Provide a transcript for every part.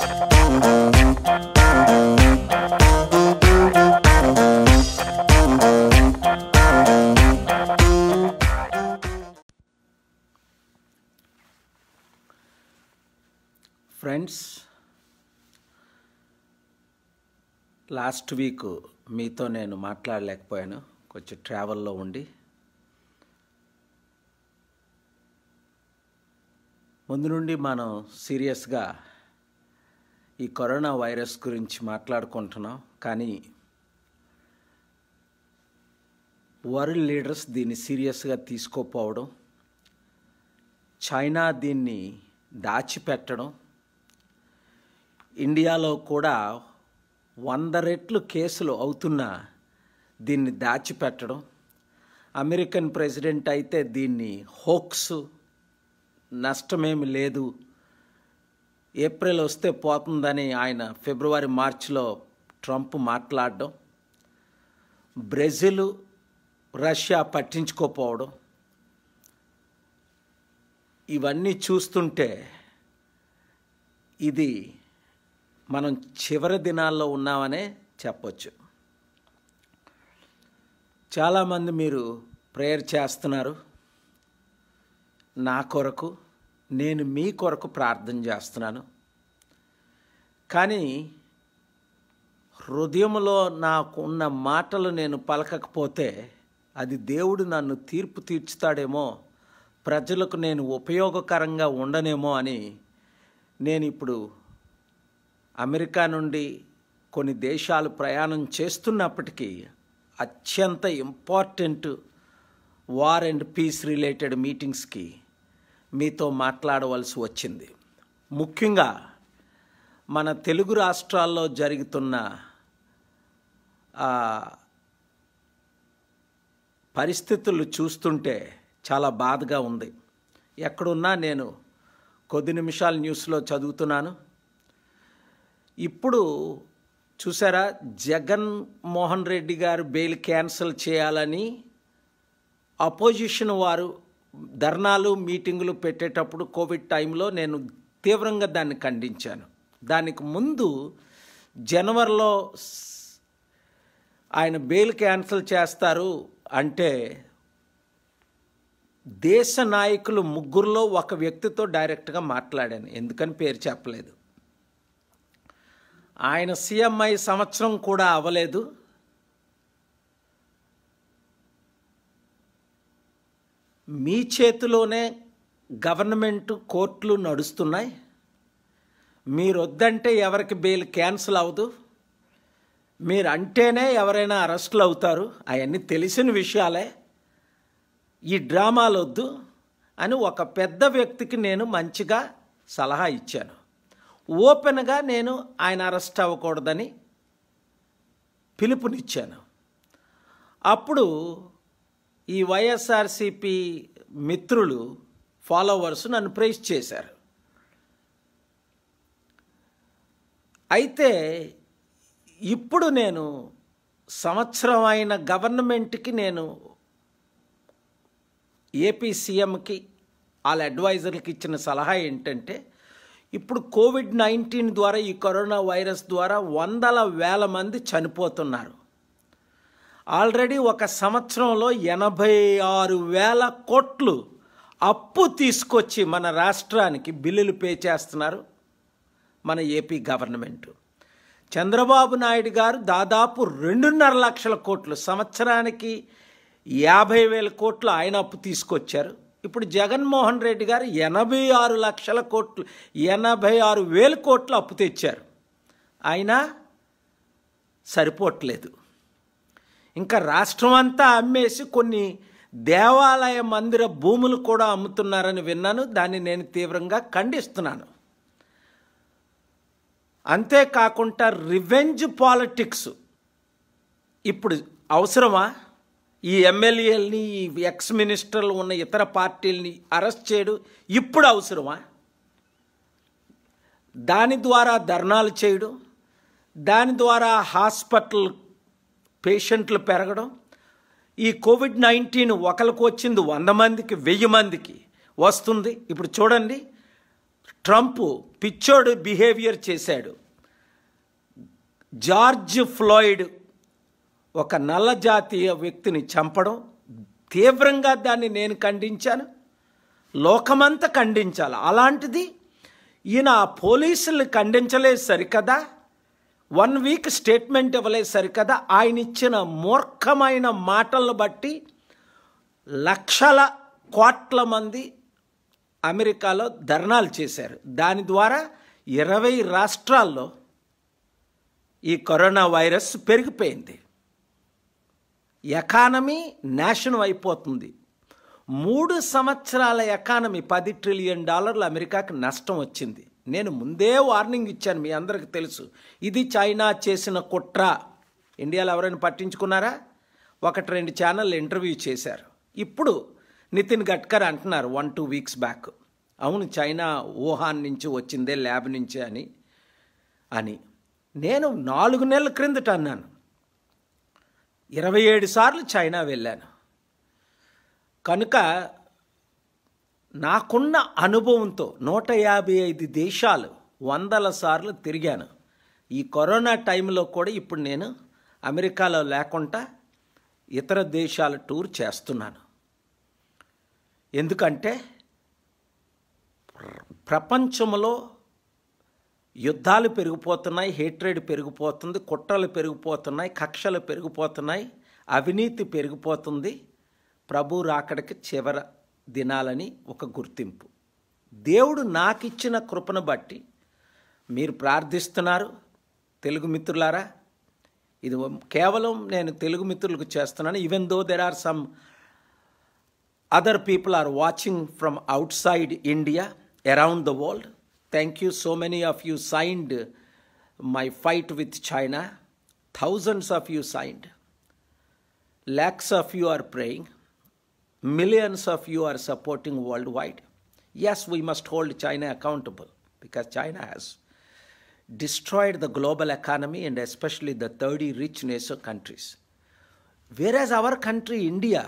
Friends, last week మీతో నేను మాట్లాడలేకపోయాను, కొంచెం ట్రావెల్లో ఉండి. ముందు నుండి మనం సీరియస్గా ఈ కరోనా వైరస్ గురించి మాట్లాడుకుంటున్నాం, కానీ వరల్డ్ లీడర్స్ దీన్ని సీరియస్గా తీసుకోపోవడం, చైనా దీన్ని దాచిపెట్టడం, ఇండియాలో కూడా 100 రెట్లు కేసులు అవుతున్నా దీన్ని దాచిపెట్టడం, అమెరికన్ ప్రెసిడెంట్ అయితే దీన్ని హోక్స్, నష్టమేమి లేదు, ఏప్రిల్ వస్తే పోతుందని ఆయన ఫిబ్రవరి మార్చిలో ట్రంప్ మాట్లాడడం, బ్రెజిల్ రష్యా పట్టించుకోపోవడం, ఇవన్నీ చూస్తుంటే ఇది మనం చివరి దినాల్లో ఉన్నామనే చెప్పొచ్చు. చాలామంది మీరు ప్రేయర్ చేస్తున్నారు నా కొరకు, నేను మీ కొరకు ప్రార్థన చేస్తున్నాను. కానీ హృదయంలో నాకు ఉన్న మాటలు నేను పలకకపోతే అది దేవుడు నన్ను తీర్పు తీర్చుతాడేమో, ప్రజలకు నేను ఉపయోగకరంగా ఉండనేమో అని నేను ఇప్పుడు అమెరికా నుండి కొన్ని దేశాలు ప్రయాణం చేస్తున్నప్పటికీ అత్యంత important war and peace related మీటింగ్స్కి మీతో మాట్లాడవలసి వచ్చింది. ముఖ్యంగా మన తెలుగు రాష్ట్రాల్లో జరుగుతున్న పరిస్థితులు చూస్తుంటే చాలా బాధగా ఉంది. ఎక్కడున్నా నేను కొద్ది నిమిషాలు న్యూస్లో చదువుతున్నాను. ఇప్పుడు చూసారా, జగన్ మోహన్ రెడ్డి గారు బెయిల్ క్యాన్సిల్ చేయాలని అపోజిషన్ వారు ధర్నాలు మీటింగులు పెట్టేటప్పుడు కోవిడ్ టైంలో నేను తీవ్రంగా దాన్ని ఖండించాను. దానికి ముందు జనవరిలో ఆయన బెయిల్ క్యాన్సిల్ చేస్తారు అంటే దేశ నాయకులు ముగ్గురులో ఒక వ్యక్తితో డైరెక్ట్గా మాట్లాడాను, ఎందుకని పేరు చెప్పలేదు. ఆయన సీఎం అయి సంవత్సరం కూడా అవ్వలేదు. మీ చేతిలోనే గవర్నమెంట్ కోర్టులు నడుస్తున్నాయి. మీరు వద్దంటే ఎవరికి బెయిల్ క్యాన్సిల్ అవ్వదు, మీరు అంటేనే ఎవరైనా అరెస్టులు అవుతారు. అవన్నీ తెలిసిన విషయాలే, ఈ డ్రామాలు వద్దు అని ఒక పెద్ద వ్యక్తికి నేను మంచిగా సలహా ఇచ్చాను. ఓపెన్గా నేను ఆయన అరెస్ట్ అవ్వకూడదని పిలుపునిచ్చాను. అప్పుడు ఈ వైఎస్ఆర్సిపి మిత్రులు, ఫాలోవర్స్ నన్ను ప్రైజ్ చేశారు. అయితే ఇప్పుడు నేను సంవత్సరం అయిన గవర్నమెంట్కి నేను ఏపీ సీఎంకి వాళ్ళ అడ్వైజర్లకి ఇచ్చిన సలహా ఏంటంటే, ఇప్పుడు కోవిడ్-19 ద్వారా, ఈ కరోనా వైరస్ ద్వారా వందల వేల మంది చనిపోతున్నారు. ఆల్రెడీ ఒక సంవత్సరంలో 86,000 కోట్లు అప్పు తీసుకొచ్చి మన రాష్ట్రానికి బిల్లులు పే చేస్తున్నారు మన ఏపీ గవర్నమెంట్. చంద్రబాబు నాయుడు గారు దాదాపు 2.5 లక్షల కోట్లు, సంవత్సరానికి 50,000 కోట్లు ఆయన అప్పు తీసుకొచ్చారు. ఇప్పుడు జగన్మోహన్ రెడ్డి గారు 86 లక్షల కోట్లు, 86,000 కోట్లు అప్పు తెచ్చారు. అయినా సరిపోవట్లేదు. ఇంకా రాష్ట్రం అంతా అమ్మేసి కొన్ని దేవాలయ మందిర భూములు కూడా అమ్ముతున్నారని విన్నాను. దాన్ని నేను తీవ్రంగా ఖండిస్తున్నాను. అంతేకాకుండా రివెంజ్ పాలిటిక్స్ ఇప్పుడు అవసరమా? ఈ ఎమ్మెల్యేలని, ఈ ఎక్స్ మినిస్టర్లు ఉన్న ఇతర పార్టీలని అరెస్ట్ చేయడం ఇప్పుడు అవసరమా? దాని ద్వారా ధర్నాలు చేయడం, దాని ద్వారా హాస్పిటల్ పేషెంట్లు పెరగడం, ఈ కోవిడ్-19 ఒకరికి వచ్చింది 100 మందికి 1000 మందికి వస్తుంది. ఇప్పుడు చూడండి, ట్రంప్ పిచ్చోడు బిహేవియర్ చేశాడు. జార్జ్ ఫ్లాయిడ్ ఒక నల్ల జాతీయ వ్యక్తిని చంపడం, తీవ్రంగా దాన్ని నేను ఖండించాను, లోకమంతా ఖండించాలి. అలాంటిది ఈయన పోలీసులు ఖండించలేదు సరికదా, 1 వీక్ స్టేట్మెంట్ ఇవ్వలేదు సరికదా, ఆయన ఇచ్చిన మూర్ఖమైన మాటలను బట్టి లక్షల కోట్ల మంది అమెరికాలో ధర్నాలు చేశారు. దాని ద్వారా 20 రాష్ట్రాల్లో ఈ కరోనా వైరస్ పెరిగిపోయింది. ఎకానమీ నాశనం అయిపోతుంది. 3 సంవత్సరాల ఎకానమీ $10 ట్రిలియన్ అమెరికాకి నష్టం వచ్చింది. నేను ముందే వార్నింగ్ ఇచ్చాను, మీ అందరికీ తెలుసు. ఇది చైనా చేసిన కుట్ర. ఇండియాలో ఎవరైనా పట్టించుకున్నారా? 1-2 ఛానళ్ళు ఇంటర్వ్యూ చేశారు. ఇప్పుడు నితిన్ గడ్కరీ అంటున్నారు 1-2 వీక్స్ బ్యాక్, అవును చైనా వుహాన్ నుంచి వచ్చిందే, ల్యాబ్ నుంచి అని నేను 4 నెలల క్రిందట అన్నాను. 27 సార్లు చైనా వెళ్ళాను. కనుక నాకున్న అనుభవంతో 155 దేశాలు 100 సార్లు తిరిగాను. ఈ కరోనా టైంలో కూడా ఇప్పుడు నేను అమెరికాలో లేకుండా ఇతర దేశాల టూర్ చేస్తున్నాను. ఎందుకంటే ప్రపంచంలో యుద్ధాలు పెరిగిపోతున్నాయి, హేట్రేడ్ పెరిగిపోతుంది, కుట్రలు పెరిగిపోతున్నాయి, కక్షలు పెరిగిపోతున్నాయి, అవినీతి పెరిగిపోతుంది. ప్రభు రాకడికి చివరి దినాలని ఒక గుర్తింపు. దేవుడు నాకు ఇచ్చిన కృపను బట్టి మీరు ప్రార్థిస్తున్నారు తెలుగు మిత్రులారా. ఇది కేవలం నేను తెలుగు మిత్రులకు చేస్తున్నాను. Even though there are some other people are watching from outside India, around the world. Thank you. So many of you signed my fight with China. Thousands of you signed. Lakhs of you are praying. Millions of you are supporting worldwide. Yes, we must hold China accountable because China has destroyed the global economy and especially the 30 rich nation countries. Whereas our country, India,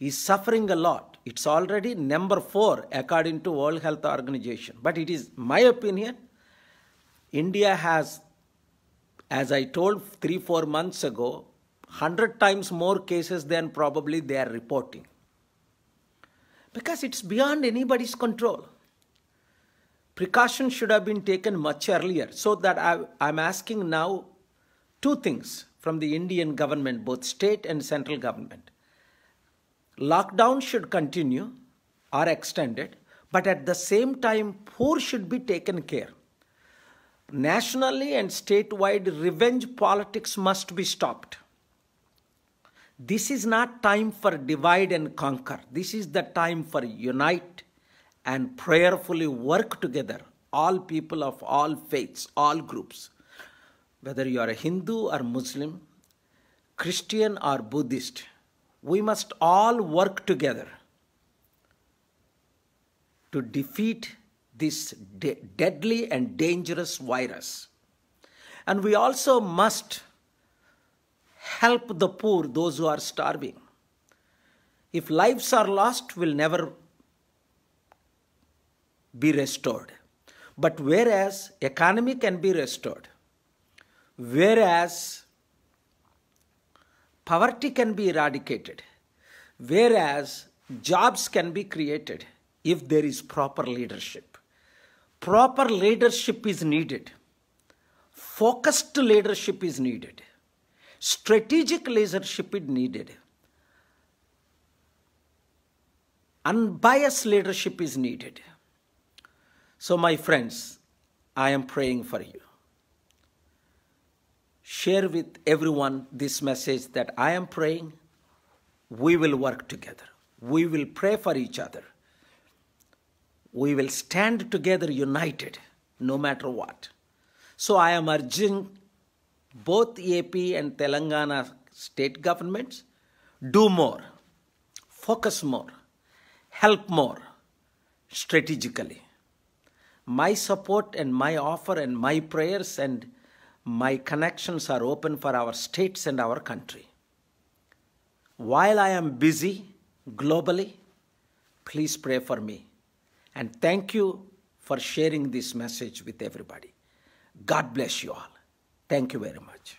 is suffering a lot. It's already number 4 according to World Health Organization. But it is my opinion, India has, as I told 3-4 months ago, 100 times more cases than probably they are reporting. Because it's beyond anybody's control. Precautions should have been taken much earlier. So that I'm asking now 2 things from the Indian government, both state and central government. Lockdown should continue or extended, but at the same time, poor should be taken care. Nationally and statewide, revenge politics must be stopped. This is not time for divide and conquer. This is the time for unite and prayerfully work together, all people of all faiths, all groups. Whether you are a Hindu or Muslim, Christian or Buddhist, we must all work together to defeat this deadly and dangerous virus. And we also must help the poor, those who are starving. If lives are lost, will never be restored. But whereas economy can be restored, whereas poverty can be eradicated, whereas jobs can be created if there is proper leadership. Proper leadership is needed. Focused leadership is needed. Strategic leadership is needed. Unbiased leadership is needed. So my friends, I am praying for you. Share with everyone this message that I am praying. We will work together. We will pray for each other. We will stand together united no matter what. So I am urging both AP and Telangana state governments, do more, focus more, help more strategically. My support and my offer and my prayers and my connections are open for our states and our country. While I am busy globally, please pray for me. And thank you for sharing this message with everybody. God bless you all. Thank you very much.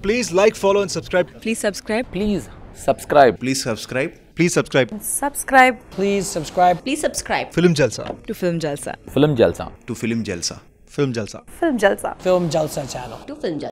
Please like, follow and subscribe. Please subscribe. Please subscribe. Please subscribe. Please subscribe. Subscribe Please subscribe. Please subscribe Film Jalsa. to Film Jalsa. Film Jalsa. To Film Jalsa. Film Jalsa. Film Jalsa. Film Jalsa channel. To Film Jalsa.